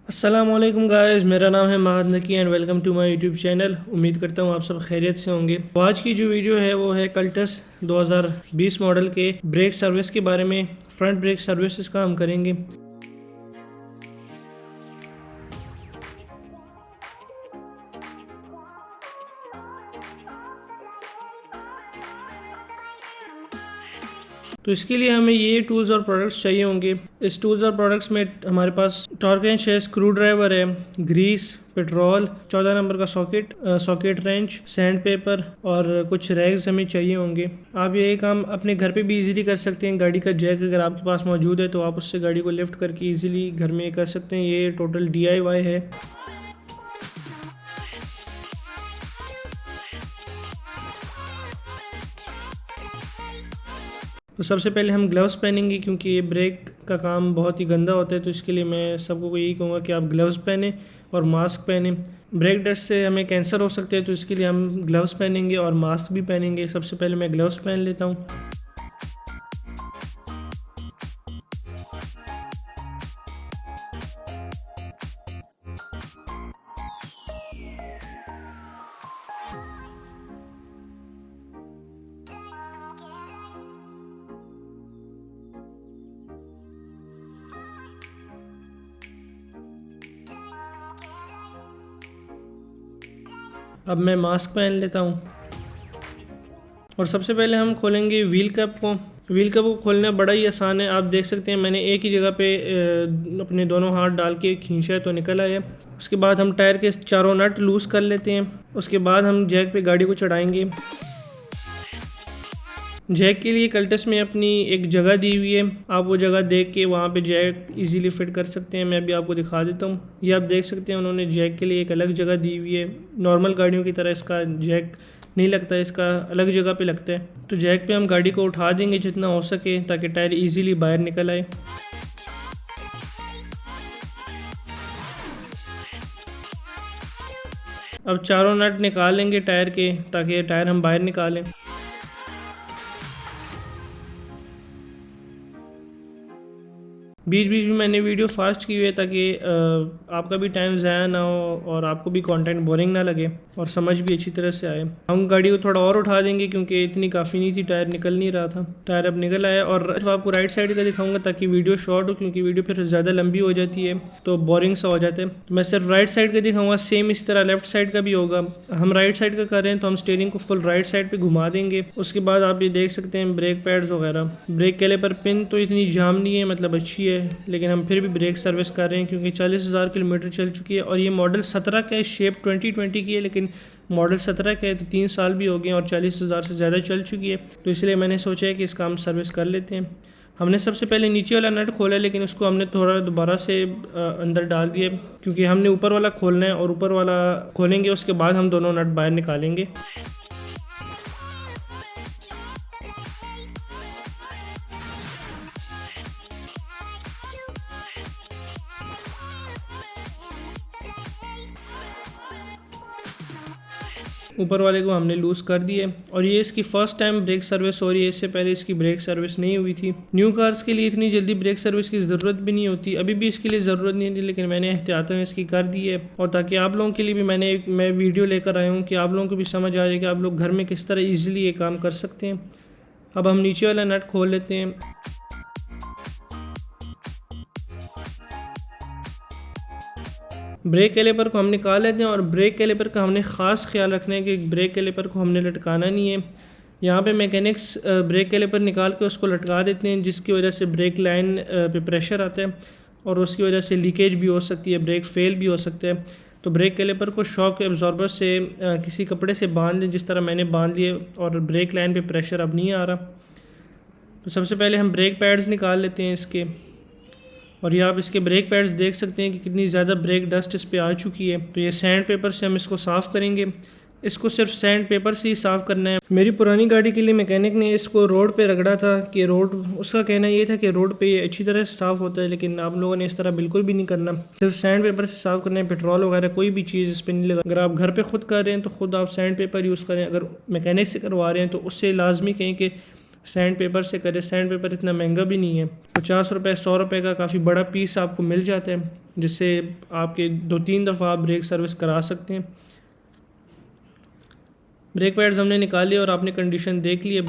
अस्सलामुअलैकुम गाइस, मेरा नाम है Mahad Naqi and welcome to my YouTube channel. उम्मीद करता हूँ आप सब खैरियत से होंगे। तो आज की जो वीडियो है वो है कल्टस 2020 मॉडल के ब्रेक सर्विस के बारे में। फ्रंट ब्रेक सर्विसेज का हम करेंगे। तो इसके लिए हमें ये टूल्स और प्रोडक्ट्स चाहिए होंगे। इस टूल्स और प्रोडक्ट्स में हमारे पास torque and shear screw driver है, ग्रीस, पेट्रोल, 14 नंबर का सॉकेट रेंच, सैंड पेपर और कुछ रैग्स हमें चाहिए होंगे। आप ये काम अपने घर पे भी इजीली कर सकते हैं। गाड़ी का जैक अगर आपके पास मौजूद है तो आप उससे गाड़ी को लिफ्ट करके इजीली घर में कर सकते हैं। ये टोटल DIY है। तो सबसे पहले हम ग्लव्स पहनेंगे क्योंकि ये ब्रेक का काम बहुत ही गंदा होता है। तो इसके लिए मैं सबको यही कहूँगा कि आप ग्लव्स पहने और मास्क पहने। ब्रेक डस्ट से हमें कैंसर हो सकते हैं, तो इसके लिए हम ग्लव्स पहनेंगे और मास्क भी पहनेंगे। सबसे पहले मैं ग्लव्स पहन लेता हूँ। अब मैं मास्क पहन लेता हूँ और सबसे पहले हम खोलेंगे व्हील कैप को। व्हील कैप को खोलना बड़ा ही आसान है। आप देख सकते हैं मैंने एक ही जगह पे अपने दोनों हाथ डाल के खींचा है तो निकल आया। उसके बाद हम टायर के चारों नट लूज़ कर लेते हैं। उसके बाद हम जैक पे गाड़ी को चढ़ाएंगे। जैक के लिए कल्टस में अपनी एक जगह दी हुई है। आप वो जगह देख के वहाँ पे जैक इजीली फिट कर सकते हैं। मैं भी आपको दिखा देता हूँ। ये आप देख सकते हैं उन्होंने जैक के लिए एक अलग जगह दी हुई है। नॉर्मल गाड़ियों की तरह इसका जैक नहीं लगता है, इसका अलग जगह पे लगता है। तो जैक पे हम गाड़ी को उठा देंगे जितना हो सके ताकि टायर ईजिली बाहर निकल आए। अब चारों नट निकाल लेंगे टायर के ताकि टायर हम बाहर निकालें। बीच बीच में मैंने वीडियो फास्ट की हुई है ताकि आपका भी टाइम ज़ाया ना हो और आपको भी कंटेंट बोरिंग ना लगे और समझ भी अच्छी तरह से आए। हम गाड़ी को थोड़ा और उठा देंगे क्योंकि इतनी काफ़ी नहीं थी, टायर निकल नहीं रहा था। टायर अब निकल आया और आपको राइट साइड का दिखाऊंगा ताकि वीडियो शॉर्ट हो, क्योंकि वीडियो फिर ज़्यादा लंबी हो जाती है तो बोरिंग सा हो जाता है। तो मैं सिर्फ राइट साइड का दिखाऊंगा। सेम इस तरह लेफ्ट साइड का भी होगा। हम राइट साइड का कर रहे हैं तो हम स्टीयरिंग को फुल राइट साइड पर घुमा देंगे। उसके बाद आप ये देख सकते हैं ब्रेक पैड्स वगैरह। ब्रेक कैलिपर पिन तो इतनी जाम नहीं है, मतलब अच्छी है, लेकिन हम फिर भी ब्रेक सर्विस कर रहे हैं क्योंकि 40,000 किलोमीटर चल चुकी है। और ये मॉडल 17 का है, शेप 2020 की है, लेकिन मॉडल 17 का है तो 3 साल भी हो गए और 40,000 से ज़्यादा चल चुकी है। तो इसलिए मैंने सोचा है कि इसका हम सर्विस कर लेते हैं। हमने सबसे पहले नीचे वाला नट खोला, लेकिन उसको हमने थोड़ा दोबारा से अंदर डाल दिया क्योंकि हमने ऊपर वाला खोलना है और ऊपर वाला खोलेंगे उसके बाद हम दोनों नट बाहर निकालेंगे। ऊपर वाले को हमने लूज़ कर दिए और ये इसकी फ़र्स्ट टाइम ब्रेक सर्विस हो रही है। इससे पहले इसकी ब्रेक सर्विस नहीं हुई थी। न्यू कार्स के लिए इतनी जल्दी ब्रेक सर्विस की ज़रूरत भी नहीं होती, अभी भी इसके लिए ज़रूरत नहीं थी, लेकिन मैंने एहतियातन इसकी कर दी है। और ताकि आप लोगों के लिए भी मैं वीडियो लेकर आया हूँ कि आप लोगों को भी समझ आ जाए कि आप लोग घर में किस तरह ईजिली ये काम कर सकते हैं। अब हम नीचे वाला नट खोल लेते हैं। ब्रेक कैलिपर को हम निकाल लेते हैं और ब्रेक कैलिपर का हमने ख़ास ख्याल रखना है कि ब्रेक कैलिपर को हमने लटकाना नहीं है। यहाँ पे मैकेनिक्स ब्रेक कैलिपर निकाल के उसको लटका देते हैं, जिसकी वजह से ब्रेक लाइन पे प्रेशर आता है और उसकी वजह से लीकेज भी हो सकती है, ब्रेक फेल भी हो सकता है। तो ब्रेक कैलिपर को शॉक एब्जॉर्बर से किसी कपड़े से बांध लें, जिस तरह मैंने बांध लिए, और ब्रेक लाइन पर प्रेशर अब नहीं आ रहा। तो सबसे पहले हम ब्रेक पैड्स निकाल लेते हैं इसके। और ये आप इसके ब्रेक पैड्स देख सकते हैं कि कितनी ज़्यादा ब्रेक डस्ट इस पे आ चुकी है। तो ये सैंड पेपर से हम इसको साफ़ करेंगे। इसको सिर्फ सैंड पेपर से ही साफ़ करना है। मेरी पुरानी गाड़ी के लिए मैकेनिक ने इसको रोड पे रगड़ा था कि रोड, उसका कहना ये था कि रोड पे ये अच्छी तरह से साफ़ होता है, लेकिन आप लोगों ने इस तरह बिल्कुल भी नहीं करना। सिर्फ सैंड पेपर से साफ़ करना है। पेट्रोल वगैरह कोई भी चीज़ इस पर नहीं लगा। अगर आप घर पर खुद कर रहे हैं तो खुद आप सैंड पेपर यूज़ करें। अगर मैकेनिक से करवा रहे हैं तो उससे लाजमी कहें कि सैंड पेपर से करें। सैंड पेपर इतना महंगा भी नहीं है, 50 रुपये 100 रुपये का काफ़ी बड़ा पीस आपको मिल जाता है। जिससे आपके 2-3 दफ़ा आप ब्रेक सर्विस करा सकते हैं। ब्रेक पैड्स हमने निकाले और आपने कंडीशन देख ली है।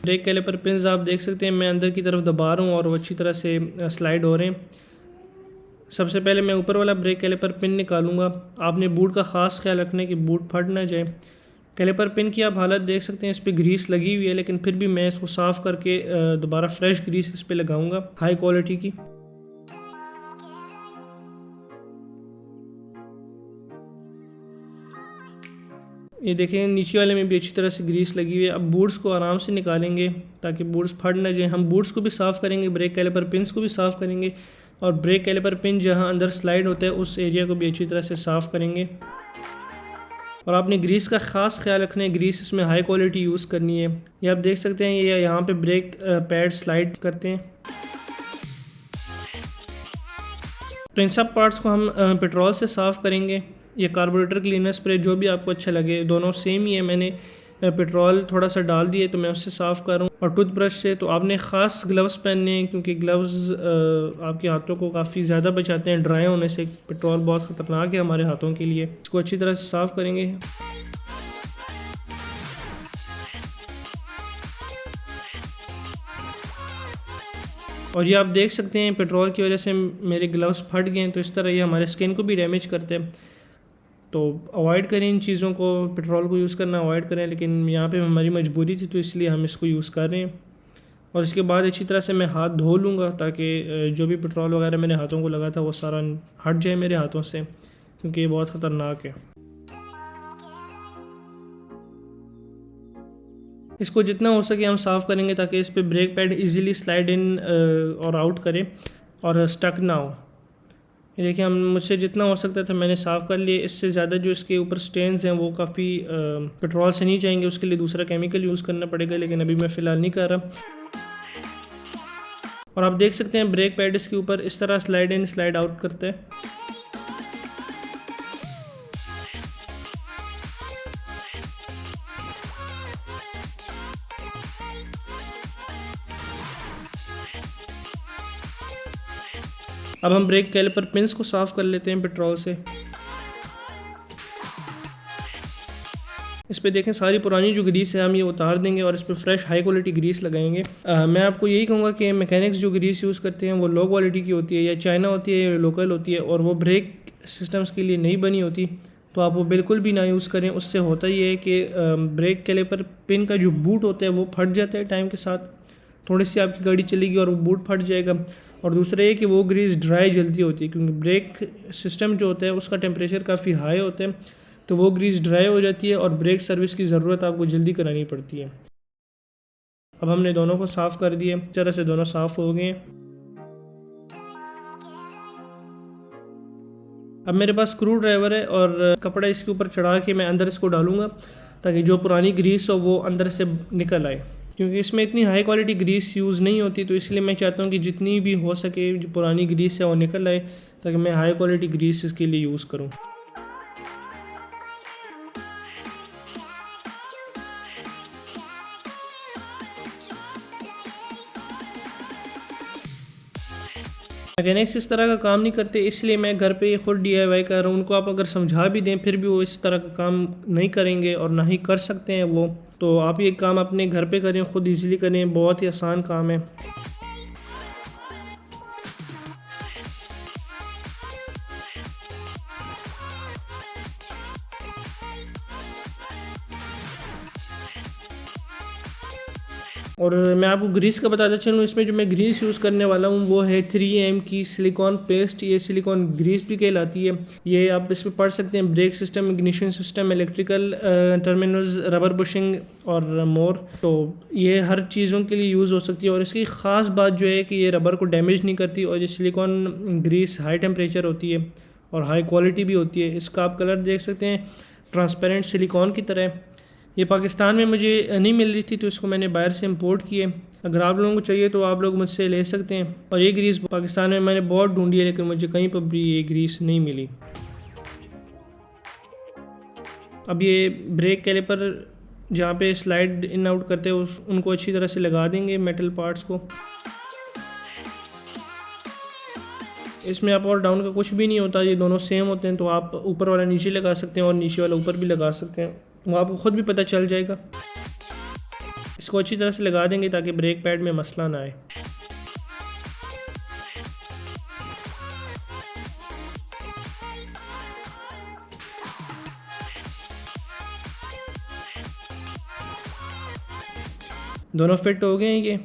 ब्रेक कैलिपर पिन्स आप देख सकते हैं, मैं अंदर की तरफ दबा रहा हूँ और वो अच्छी तरह से स्लाइड हो रहे हैं। सबसे पहले मैं ऊपर वाला ब्रेक कैलिपर पिन निकालूंगा। आपने बूट का ख़ास ख्याल रखना है कि बूट फट ना जाए। कैलिपर पिन की आप हालत देख सकते हैं, इस पर ग्रीस लगी हुई है, लेकिन फिर भी मैं इसको साफ़ करके दोबारा फ्रेश ग्रीस इस पर लगाऊंगा हाई क्वालिटी की। ये देखें नीचे वाले में भी अच्छी तरह से ग्रीस लगी हुई है। अब बूट्स को आराम से निकालेंगे ताकि बूट्स फट ना जाए। हम बूट्स को भी साफ़ करेंगे, ब्रेक कैलिपर पिन्स को भी साफ़ करेंगे और ब्रेक कैलिपर पिन जहाँ अंदर स्लाइड होता है उस एरिया को भी अच्छी तरह से साफ़ करेंगे। और आपने ग्रीस का ख़ास ख्याल रखना है, ग्रीस इसमें हाई क्वालिटी यूज़ करनी है। ये आप देख सकते हैं, ये यहाँ पे ब्रेक पैड स्लाइड करते हैं। तो इन सब पार्ट्स को हम पेट्रोल से साफ़ करेंगे या कार्बोरेटर क्लीनर स्प्रे, जो भी आपको अच्छा लगे। दोनों सेम ही है। मैंने पेट्रोल थोड़ा सा डाल दिए तो मैं उससे साफ़ कर रहा हूँ और टूथब्रश से। तो आपने ख़ास ग्लव्स पहनने हैं क्योंकि ग्लव्स आपके हाथों को काफ़ी ज़्यादा बचाते हैं ड्राई होने से। पेट्रोल बहुत ख़तरनाक है हमारे हाथों के लिए। इसको अच्छी तरह से साफ़ करेंगे। और ये आप देख सकते हैं पेट्रोल की वजह से मेरे ग्लव्स फट गए हैं, तो इस तरह ये हमारे स्किन को भी डैमेज करते हैं। तो अवॉइड करें इन चीज़ों को, पेट्रोल को यूज़ करना अवॉइड करें। लेकिन यहाँ पे हमारी मजबूरी थी तो इसलिए हम इसको यूज़ कर रहे हैं। और इसके बाद अच्छी तरह से मैं हाथ धो लूँगा ताकि जो भी पेट्रोल वगैरह मेरे हाथों को लगा था वो सारा हट जाए मेरे हाथों से, क्योंकि ये बहुत ख़तरनाक है। इसको जितना हो सके हम साफ़ करेंगे ताकि इस पर brake pad easily slide in और आउट करे और स्टक ना हो। ये देखिए, हम मुझसे जितना हो सकता था मैंने साफ़ कर लिए। इससे ज़्यादा जो इसके ऊपर स्टेन्स हैं वो काफ़ी पेट्रोल से नहीं जाएंगे, उसके लिए दूसरा केमिकल यूज़ करना पड़ेगा, लेकिन अभी मैं फ़िलहाल नहीं कर रहा। और आप देख सकते हैं ब्रेक पैड इसके ऊपर इस तरह स्लाइड इन स्लाइड आउट करता है। अब हम ब्रेक कैलिपर पिन्स को साफ़ कर लेते हैं पेट्रोल से। इस पे देखें सारी पुरानी जो ग्रीस है हम ये उतार देंगे और इस पर फ्रेश हाई क्वालिटी ग्रीस लगाएंगे। मैं आपको यही कहूँगा कि मैकेनिक्स जो ग्रीस यूज़ करते हैं वो लो क्वालिटी की होती है, या चाइना होती है या लोकल होती है, और वो ब्रेक सिस्टम्स के लिए नहीं बनी होती। तो आप वो बिल्कुल भी ना यूज़ करें। उससे होता ये है कि ब्रेक कैलिपर पिन का जो बूट होता है वो फट जाता है टाइम के साथ। थोड़ी सी आपकी गाड़ी चलेगी और वो बूट फट जाएगा। और दूसरा ये कि वो ग्रीस ड्राई जल्दी होती है क्योंकि ब्रेक सिस्टम जो होता है उसका टेम्परेचर काफ़ी हाई होता है, तो वो ग्रीस ड्राई हो जाती है और ब्रेक सर्विस की ज़रूरत आपको जल्दी करानी पड़ती है। अब हमने दोनों को साफ़ कर दिए, इस तरह से दोनों साफ़ हो गए। अब मेरे पास स्क्रू ड्राइवर है और कपड़ा इसके ऊपर चढ़ा के मैं अंदर इसको डालूँगा ताकि जो पुरानी ग्रीस हो वो अंदर से निकल आए। क्योंकि इसमें इतनी हाई क्वालिटी ग्रीस यूज़ नहीं होती, तो इसलिए मैं चाहता हूँ कि जितनी भी हो सके जो पुरानी ग्रीस है वो निकल आए ताकि मैं हाई क्वालिटी ग्रीस इसके लिए यूज़ करूँ। मैकेनिक्स इस तरह का काम नहीं करते, इसलिए मैं घर पे खुद DIY कर रहा हूँ। उनको आप अगर समझा भी दें फिर भी वो इस तरह का काम नहीं करेंगे और ना ही कर सकते हैं वो। तो आप ये काम अपने घर पे करें, ख़ुद इजीली करें, बहुत ही आसान काम है। और मैं आपको ग्रीस का बताता चलूँ, इसमें जो मैं ग्रीस यूज़ करने वाला हूँ वो है 3M की सिलिकॉन पेस्ट। ये सिलिकॉन ग्रीस भी कहलाती है। ये आप इस पर पढ़ सकते हैं, brake system, ignition system, electrical terminals, rubber bushing और मोर। तो ये हर चीज़ों के लिए यूज़ हो सकती है। और इसकी ख़ास बात जो है कि ये रबर को डैमेज नहीं करती और ये सिलिकॉन ग्रीस हाई टेम्परेचर होती है और हाई क्वालिटी भी होती है। इसका आप कलर देख सकते हैं, ट्रांसपेरेंट सिलिकॉन की तरह। ये पाकिस्तान में मुझे नहीं मिल रही थी तो इसको मैंने बाहर से इंपोर्ट किए। अगर आप लोगों को चाहिए तो आप लोग मुझसे ले सकते हैं। और ये ग्रीस पाकिस्तान में मैंने बहुत ढूंढी है लेकिन मुझे कहीं पर भी ये ग्रीस नहीं मिली। अब ये ब्रेक कैलिपर जहाँ पे स्लाइड इन आउट करते हैं उनको अच्छी तरह से लगा देंगे मेटल पार्ट्स को। इसमें अप और डाउन का कुछ भी नहीं होता, ये दोनों सेम होते हैं। तो आप ऊपर वाला नीचे लगा सकते हैं और नीचे वाला ऊपर भी लगा सकते हैं, वो आपको ख़ुद भी पता चल जाएगा। इसको अच्छी तरह से लगा देंगे ताकि ब्रेक पैड में मसला ना आए। दोनों फिट हो गए हैं ये।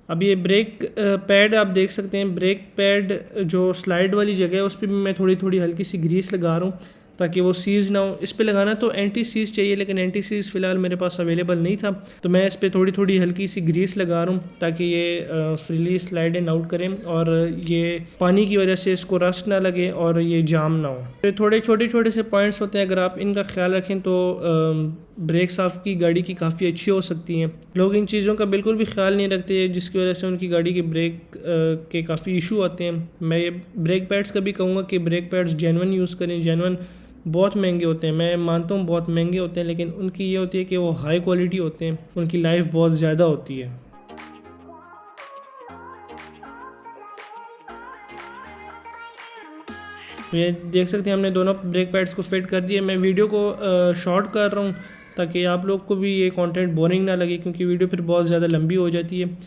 अब ये ब्रेक पैड आप देख सकते हैं, ब्रेक पैड जो स्लाइड वाली जगह है उस पर भी मैं थोड़ी थोड़ी हल्की सी ग्रीस लगा रहा हूँ ताकि वो सीज़ ना हो। इस पे लगाना तो एंटी सीज़ चाहिए, लेकिन एंटी सीज़ फ़िलहाल मेरे पास अवेलेबल नहीं था, तो मैं इस पे थोड़ी थोड़ी हल्की सी ग्रीस लगा रहा हूँ ताकि ये फ्रीली स्लाइड इन आउट करें और ये पानी की वजह से इसको रस्ट ना लगे और ये जाम ना हो। तो थोड़े छोटे छोटे से पॉइंट्स होते हैं, अगर आप इनका ख्याल रखें तो ब्रेक्स आपकी गाड़ी की काफ़ी अच्छी हो सकती हैं। लोग इन चीज़ों का बिल्कुल भी ख्याल नहीं रखते, जिसकी वजह से उनकी गाड़ी के ब्रेक के काफ़ी इशू आते हैं। मैं ये ब्रेक पैड्स का भी कहूँगा कि ब्रेक पैड्स जेन्युइन यूज़ करें। जेन्युइन बहुत महंगे होते हैं, मैं मानता हूँ बहुत महंगे होते हैं, लेकिन उनकी ये होती है कि वो हाई क्वालिटी होते हैं, उनकी लाइफ बहुत ज़्यादा होती है। तो ये देख सकते हैं हमने दोनों ब्रेक पैड्स को फिट कर दिए। मैं वीडियो को शॉर्ट कर रहा हूँ ताकि आप लोग को भी ये कंटेंट बोरिंग ना लगे, क्योंकि वीडियो फिर बहुत ज़्यादा लंबी हो जाती है।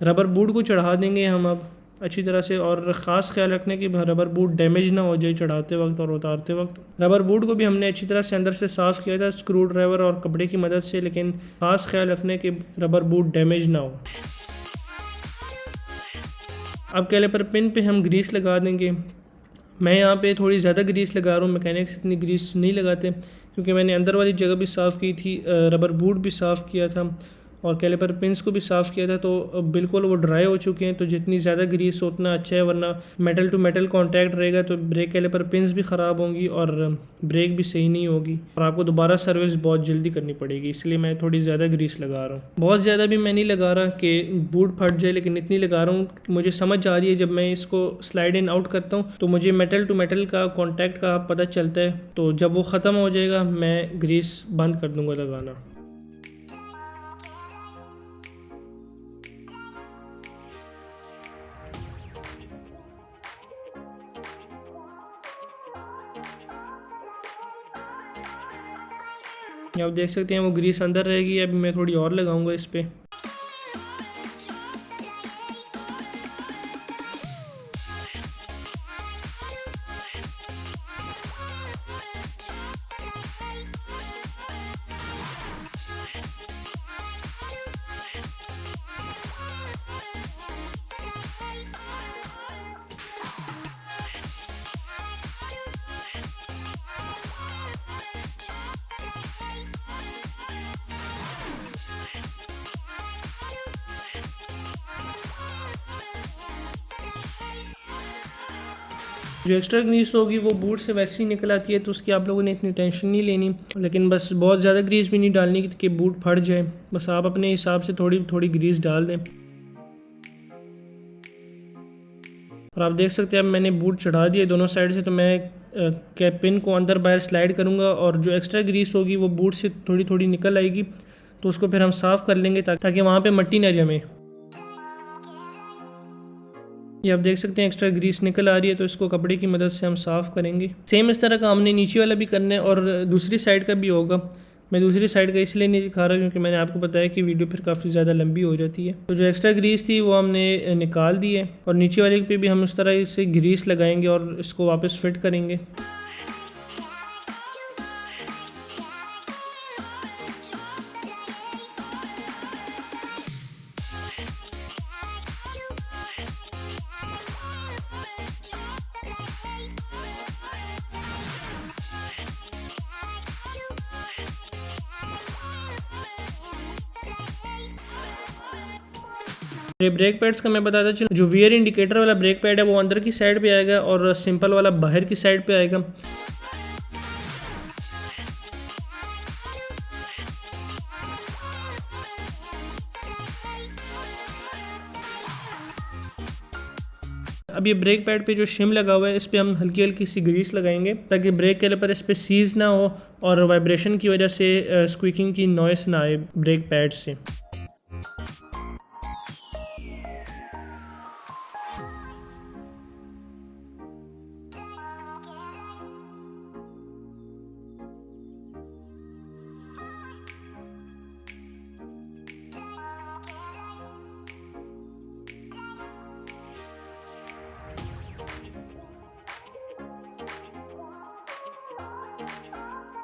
रबर बूट को चढ़ा देंगे हम अब अच्छी तरह से, और ख़ास ख्याल रखने कि रबर बूट डैमेज ना हो जाए चढ़ाते वक्त और उतारते वक्त। रबर बूट को भी हमने अच्छी तरह से अंदर से साफ़ किया था स्क्रू ड्राइवर और कपड़े की मदद से, लेकिन ख़ास ख्याल रखने कि रबर बूट डैमेज ना हो। अब कैलिपर पिन पे हम ग्रीस लगा देंगे। मैं यहाँ पे थोड़ी ज़्यादा ग्रीस लगा रहा हूँ, मैकेनिक्स इतनी ग्रीस नहीं लगाते, क्योंकि मैंने अंदर वाली जगह भी साफ़ की थी, रबर बूट भी साफ़ किया था और कैलिपर पिंस को भी साफ़ किया था, तो बिल्कुल वो ड्राई हो चुके हैं। तो जितनी ज़्यादा ग्रीस हो उतना अच्छा है, वरना मेटल टू मेटल कांटेक्ट रहेगा तो ब्रेक कैलिपर पिंस भी ख़राब होंगी और ब्रेक भी सही नहीं होगी और आपको दोबारा सर्विस बहुत जल्दी करनी पड़ेगी। इसलिए मैं थोड़ी ज़्यादा ग्रीस लगा रहा हूँ। बहुत ज़्यादा भी मैं नहीं लगा रहा कि बूट फट जाए, लेकिन इतनी लगा रहा हूँ मुझे समझ आ रही है। जब मैं इसको स्लाइड इन आउट करता हूँ तो मुझे मेटल टू मेटल का कॉन्टैक्ट का पता चलता है, तो जब वो ख़त्म हो जाएगा मैं ग्रीस बंद कर दूँगा लगाना। आप देख सकते हैं वो ग्रीस अंदर रहेगी। अभी मैं थोड़ी और लगाऊंगा इस पे। जो एक्स्ट्रा ग्रीस होगी वो बूट से वैसे ही निकल आती है, तो उसकी आप लोगों ने इतनी टेंशन नहीं लेनी, लेकिन बस बहुत ज़्यादा ग्रीस भी नहीं डालनी कि बूट फट जाए। बस आप अपने हिसाब से थोड़ी थोड़ी ग्रीस डाल दें। और आप देख सकते हैं अब मैंने बूट चढ़ा दिए दोनों साइड से, तो मैं कैप पिन को अंदर बाहर स्लाइड करूँगा और जो एक्स्ट्रा ग्रीस होगी वो बूट से थोड़ी थोड़ी निकल आएगी, तो उसको फिर हम साफ़ कर लेंगे ताकि वहाँ पे मिट्टी ना जमे। ये आप देख सकते हैं एक्स्ट्रा ग्रीस निकल आ रही है, तो इसको कपड़े की मदद से हम साफ़ करेंगे। सेम इस तरह का हमने नीचे वाला भी करना है और दूसरी साइड का भी होगा। मैं दूसरी साइड का इसलिए नहीं दिखा रहा क्योंकि मैंने आपको बताया कि वीडियो फिर काफ़ी ज़्यादा लंबी हो जाती है। तो जो एक्स्ट्रा ग्रीस थी वो हमने निकाल दी है और नीचे वाले पे भी हम उस तरह से ग्रीस लगाएंगे और इसको वापस फिट करेंगे। ये ब्रेक पैड्स का मैं बताता चलूँ, जो वियर इंडिकेटर वाला ब्रेक पैड है वो अंदर की साइड पे आएगा और सिंपल वाला बाहर की साइड पे आएगा। अब ये ब्रेक पैड पे जो शिम लगा हुआ है इस पे हम हल्की हल्की सी ग्रीस लगाएंगे ताकि ब्रेक कैलिपर इस पे सीज ना हो और वाइब्रेशन की वजह से स्क्वीकिंग की नॉइस ना आए ब्रेक पैड से।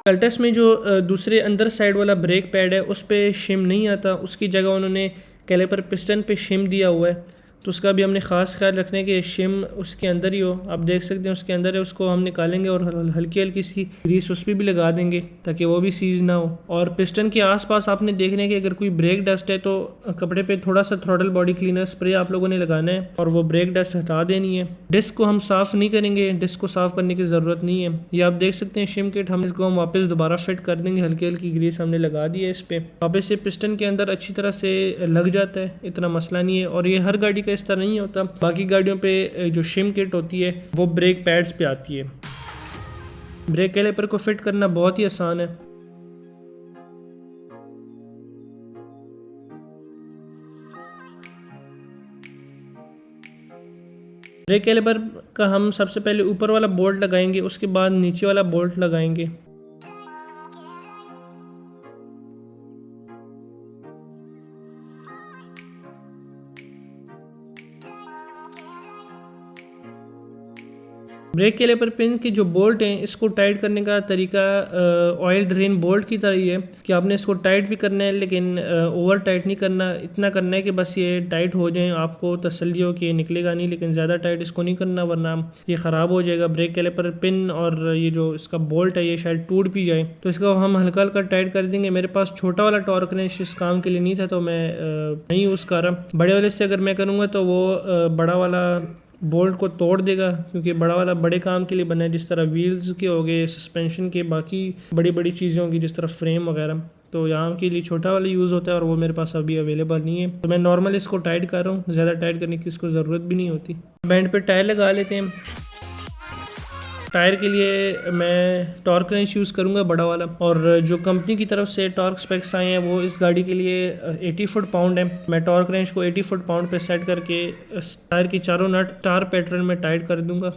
अल्टस में जो दूसरे अंदर साइड वाला ब्रेक पैड है उस पर शिम नहीं आता, उसकी जगह उन्होंने कैलिपर पिस्टन पे शिम दिया हुआ है। तो उसका भी हमने ख़ास ख्याल रखना है कि शिम उसके अंदर ही हो। आप देख सकते हैं उसके अंदर है, उसको हम निकालेंगे और हल्की हल्की सी ग्रीस उस पर भी लगा देंगे ताकि वो भी सीज ना हो। और पिस्टन के आसपास आपने देखना है कि अगर कोई ब्रेक डस्ट है तो कपड़े पे थोड़ा सा थ्रॉटल बॉडी क्लीनर स्प्रे आप लोगों ने लगाना है और वो ब्रेक डस्ट हटा देनी है। डिस्क को हम साफ़ नहीं करेंगे, डिस्क को साफ़ करने की ज़रूरत नहीं है। ये आप देख सकते हैं शिम किट, हम इसको हम वापस दोबारा फिट कर देंगे। हल्की हल्की ग्रीस हमने लगा दी है इस पर, वापस से पिस्टन के अंदर अच्छी तरह से लग जाता है, इतना मसला नहीं है। और ये हर गाड़ी का इस तरह नहीं होता, बाकी गाड़ियों पे जो शिम किट होती है वो ब्रेक पैड्स पे आती है। ब्रेक कैलिपर को फिट करना बहुत ही आसान है। ब्रेक कैलिपर का हम सबसे पहले ऊपर वाला बोल्ट लगाएंगे, उसके बाद नीचे वाला बोल्ट लगाएंगे। ब्रेक कैलिपर पिन की जो बोल्ट हैं इसको टाइट करने का तरीका ऑयल ड्रेन बोल्ट की तरह ही है कि आपने इसको टाइट भी करना है, लेकिन ओवर टाइट नहीं करना। इतना करना है कि बस ये टाइट हो जाए, आपको तसल्ली हो कि ये निकलेगा नहीं, लेकिन ज़्यादा टाइट इसको नहीं करना वरना ये ख़राब हो जाएगा। ब्रेक कैलिपर पिन और ये जो इसका बोल्ट है ये शायद टूट भी जाए, तो इसको हम हल्का हल्का टाइट कर देंगे। मेरे पास छोटा वाला टॉर्क रेंच इस काम के लिए नहीं था तो मैं नहीं यूज़ कर रहा। बड़े वाले से अगर मैं करूँगा तो वो बड़ा वाला बोल्ट को तोड़ देगा, क्योंकि बड़ा वाला बड़े काम के लिए बना है, जिस तरह व्हील्स के हो गए, सस्पेंशन के, बाकी बड़ी बड़ी चीज़ों की जिस तरह फ्रेम वगैरह। तो यहाँ के लिए छोटा वाला यूज़ होता है और वो मेरे पास अभी अवेलेबल नहीं है, तो मैं नॉर्मल इसको टाइट कर रहा हूँ। ज़्यादा टाइट करने की इसको ज़रूरत भी नहीं होती। बैंड पे टायर लगा लेते हैं। टायर के लिए मैं टॉर्क रेंच यूज़ करूँगा बड़ा वाला, और जो कंपनी की तरफ से टॉर्क स्पेक्स आए हैं वो इस गाड़ी के लिए 80 फुट पाउंड है। मैं टॉर्क रेंच को 80 फुट पाउंड पे सेट करके टायर की चारों नट स्टार पैटर्न में टाइट कर दूँगा।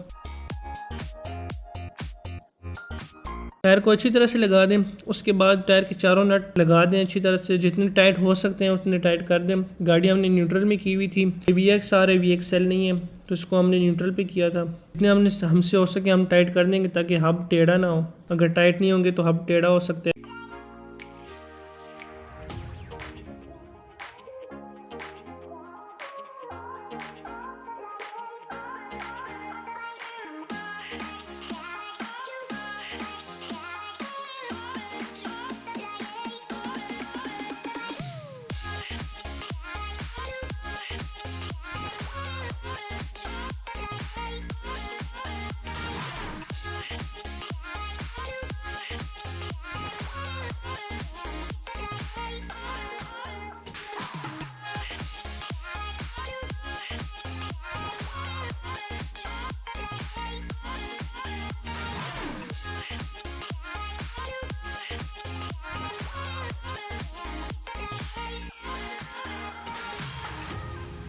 टायर को अच्छी तरह से लगा दें, उसके बाद टायर के चारों नट लगा दें अच्छी तरह से, जितने टाइट हो सकते हैं उतने टाइट कर दें। गाड़ी हमने न्यूट्रल में की हुई थी, VXR है, VXL नहीं है, तो इसको हमने न्यूट्रल पे किया था। जितने हमसे हो सके हम टाइट कर देंगे ताकि हब टेढ़ा ना हो। अगर टाइट नहीं होंगे तो हब टेढ़ा हो सकता है।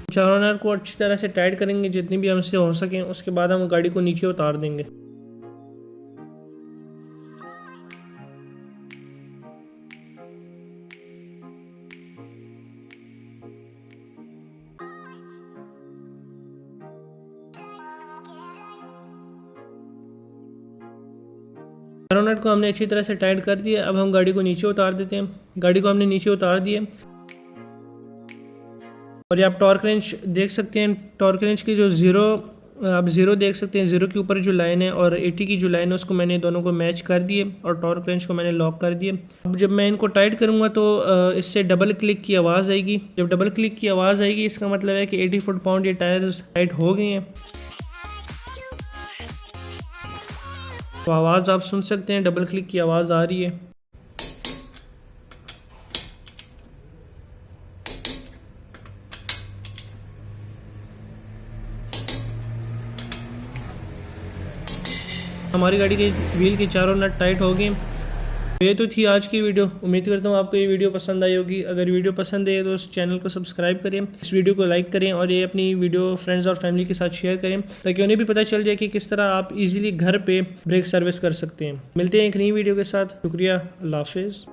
चारों नट को अच्छी तरह से टाइट करेंगे जितनी भी हमसे हो सके, उसके बाद हम गाड़ी को नीचे उतार देंगे। चारों नट को हमने अच्छी तरह से टाइट कर दिया। अब हम गाड़ी को नीचे उतार देते हैं। गाड़ी को हमने नीचे उतार दिया और ये आप टॉर्क रेंच देख सकते हैं। टॉर्क रेंच की जो आप ज़ीरो देख सकते हैं, ज़ीरो के ऊपर जो लाइन है और 80 की जो लाइन है उसको मैंने दोनों को मैच कर दिए और टॉर्क रेंच को मैंने लॉक कर दिया। अब जब मैं इनको टाइट करूँगा तो इससे डबल क्लिक की आवाज़ आएगी। जब डबल क्लिक की आवाज़ आएगी इसका मतलब है कि 80 फुट पाउंड ये टायर्स टाइट हो गए हैं। तो आवाज़ आप सुन सकते हैं, डबल क्लिक की आवाज़ आ रही है। हमारी गाड़ी के व्हील के चारों नट टाइट हो गए। ये तो थी आज की वीडियो। उम्मीद करता हूँ आपको ये वीडियो पसंद आई होगी। अगर वीडियो पसंद है तो इस चैनल को सब्सक्राइब करें, इस वीडियो को लाइक करें और ये अपनी वीडियो फ्रेंड्स और फैमिली के साथ शेयर करें ताकि उन्हें भी पता चल जाए कि किस तरह आप इजीली घर पे ब्रेक सर्विस कर सकते हैं। मिलते हैं एक नई वीडियो के साथ। शुक्रिया, अल्लाह हाफिज़।